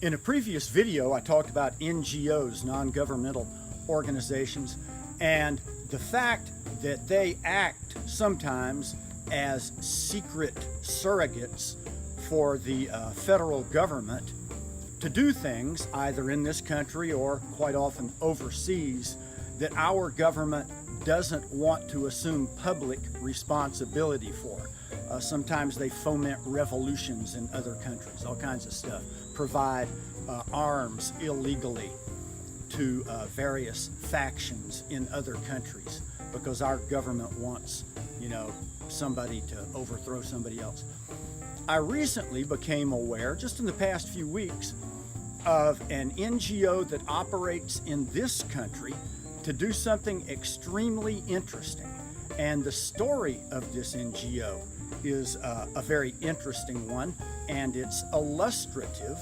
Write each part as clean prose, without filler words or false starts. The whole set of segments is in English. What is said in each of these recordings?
In a previous video, I talked about NGOs, non-governmental organizations, and the fact that they act sometimes as secret surrogates for the federal government to do things either in this country or quite often overseas that our government doesn't want to assume public responsibility for. Sometimes they foment revolutions in other countries, all kinds of stuff, provide arms illegally to various factions in other countries because our government wants, somebody to overthrow somebody else. I recently became aware, just in the past few weeks, of an NGO that operates in this country to do something extremely interesting. And the story of this NGO is a very interesting one, and it's illustrative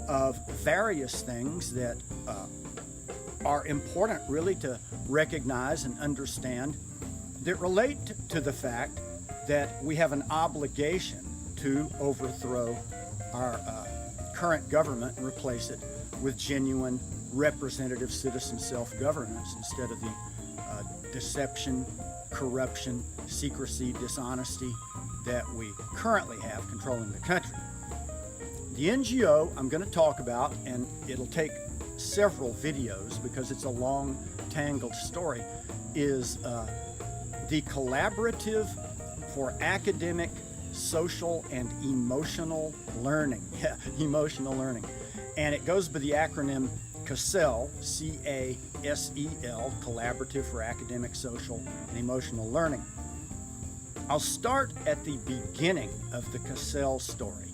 of various things that are important really to recognize and understand that relate to the fact that we have an obligation to overthrow our current government and replace it with genuine representative citizen self-governance instead of the deception, corruption, secrecy, dishonesty that we currently have controlling the country. The NGO I'm going to talk about, and it'll take several videos because it's a long, tangled story, is the Collaborative for Academic, Social, and Emotional Learning. Yeah, emotional learning. And it goes by the acronym CASEL, C-A-S-E-L, Collaborative for Academic, Social, and Emotional Learning. I'll start at the beginning of the CASEL story.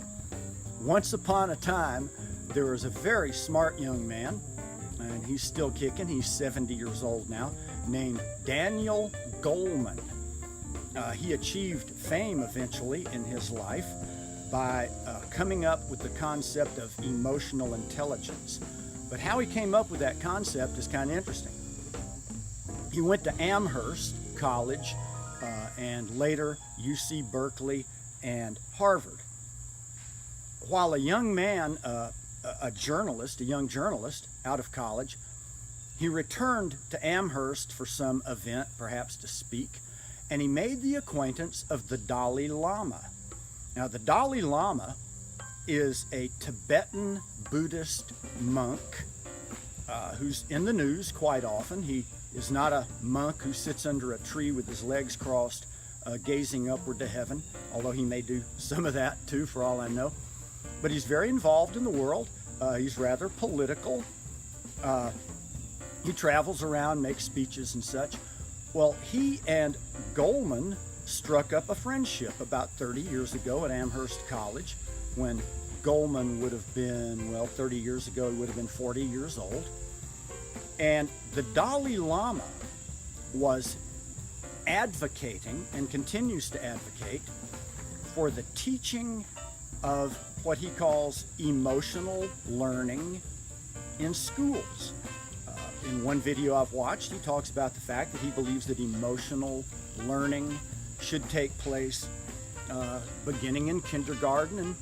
Once upon a time, there was a very smart young man, and he's still kicking, he's 70 years old now, named Daniel Goleman. He achieved fame eventually in his life by coming up with the concept of emotional intelligence. But how he came up with that concept is kind of interesting. He went to Amherst College and later UC Berkeley and Harvard. While a young man, a young journalist out of college, he returned to Amherst for some event, perhaps to speak, and he made the acquaintance of the Dalai Lama. Now, the Dalai Lama is a Tibetan Buddhist monk who's in the news quite often. He is not a monk who sits under a tree with his legs crossed, gazing upward to heaven, although he may do some of that too, for all I know. But he's very involved in the world. He's rather political. He travels around, makes speeches and such. Well, he and Goleman struck up a friendship about 30 years ago at Amherst College, when Goleman would have been, 30 years ago, he would have been 40 years old. And the Dalai Lama was advocating, and continues to advocate, for the teaching of what he calls emotional learning in schools. In one video I've watched, he talks about the fact that he believes that emotional learning should take place beginning in kindergarten and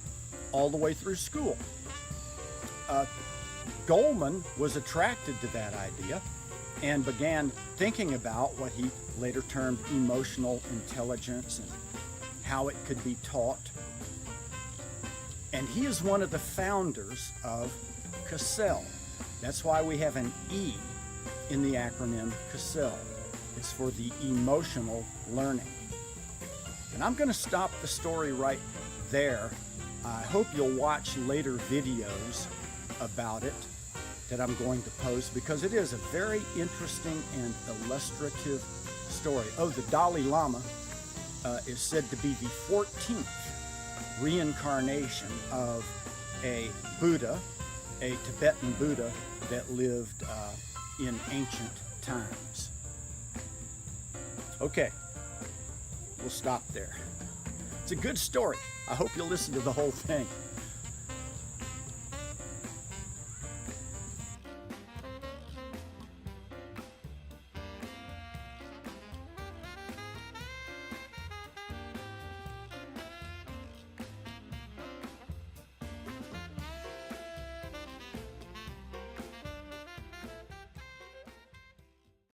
all the way through school. Goleman was attracted to that idea and began thinking about what he later termed emotional intelligence and how it could be taught. And he is one of the founders of CASEL. That's why we have an E in the acronym CASEL. It's for the emotional learning. And I'm going to stop the story right there. I hope you'll watch later videos about it that I'm going to post, because it is a very interesting and illustrative story. Oh, the Dalai Lama is said to be the 14th reincarnation of a Buddha, a Tibetan Buddha that lived in ancient times. Okay, we'll stop there. It's a good story. I hope you'll listen to the whole thing.